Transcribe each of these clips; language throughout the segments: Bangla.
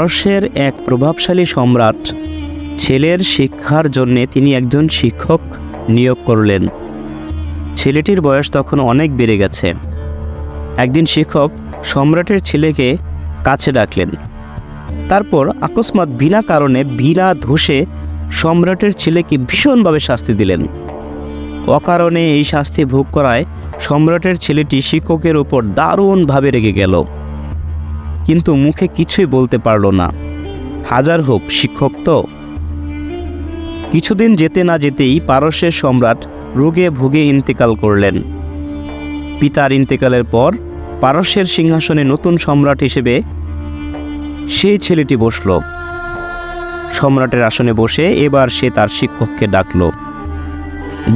পারস্যের এক প্রভাবশালী সম্রাট ছেলের শিক্ষার জন্যে তিনি একজন শিক্ষক নিয়োগ করলেন। ছেলেটির বয়স তখন অনেক বেড়ে গেছে। একদিন শিক্ষক সম্রাটের ছেলেকে কাছে ডাকলেন। তারপর আকস্মাৎ বিনা কারণে বিনা দোষে সম্রাটের ছেলেকে ভীষণভাবে শাস্তি দিলেন। অকারণে এই শাস্তি ভোগ করায় সম্রাটের ছেলেটি শিক্ষকের উপর দারুণভাবে রেগে গেল, কিন্তু মুখে কিছুই বলতে পারল না। হাজার হোক, শিক্ষক তো। কিছুদিন যেতে না যেতেই পারস্যের সম্রাট রোগে ভুগে ইন্তেকাল করলেন। পিতার ইন্তেকালের পর পারস্যের সিংহাসনে নতুন সম্রাট হিসেবে সেই ছেলেটি বসল। সম্রাটের আসনে বসে এবার সে তার শিক্ষককে ডাকল।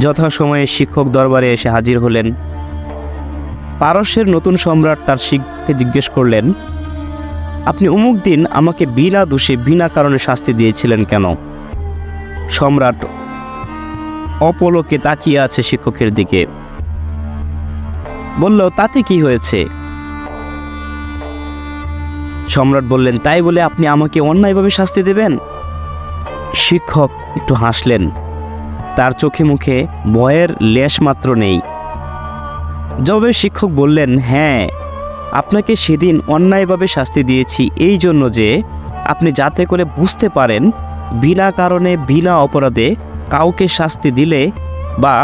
যথাসময়ে শিক্ষক দরবারে এসে হাজির হলেন। পারস্যের নতুন সম্রাট তার শিক্ষককে জিজ্ঞেস করলেন, আপনি অমুক দিন আমাকে বিনা দোষে বিনা কারণে শাস্তি দিয়েছিলেন কেন? সম্রাট অপলকে তাকিয়ে আছে শিক্ষকের দিকে। বলল, তাতে কি হয়েছে? সম্রাট বললেন, তাই বলে আপনি আমাকে অন্যায়ভাবে শাস্তি দেবেন? শিক্ষক একটু হাসলেন। তার চোখে মুখে ভয়ের লেশ মাত্র নেই। জবাবে শিক্ষক বললেন, হ্যাঁ, আপনাকে সেদিন অন্যায়ভাবে শাস্তি দিয়েছি এই জন্য যে আপনি যাতে করে বুঝতে পারেন বিনা কারণে বিনা অপরাধে কাউকে শাস্তি দিলে বা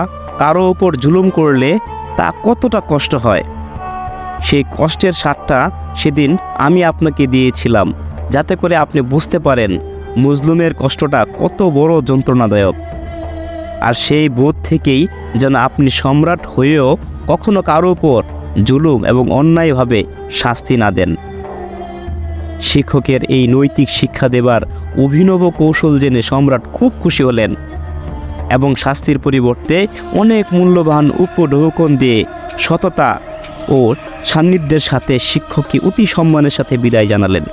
কারো ওপর জুলুম করলে তা কতটা কষ্ট হয়। সেই কষ্টের স্বাদটা সেদিন আমি আপনাকে দিয়েছিলাম, যাতে করে আপনি বুঝতে পারেন মজলুমের কষ্টটা কত বড় যন্ত্রণাদায়ক। আর সেই বোধ থেকেই যেন আপনি সম্রাট হয়েও কখনো কারো ওপর জুলুম এবং অন্যায়ভাবে শাস্তি না দেন। শিক্ষকের এই নৈতিক শিক্ষা দেবার অভিনব কৌশল জেনে সম্রাট খুব খুশি হলেন এবং শাস্তির পরিবর্তে অনেক মূল্যবান উপঢৌকন দিয়ে সততা ও সান্নিধ্যের সাথে শিক্ষককে অতি সম্মানের সাথে বিদায় জানালেন।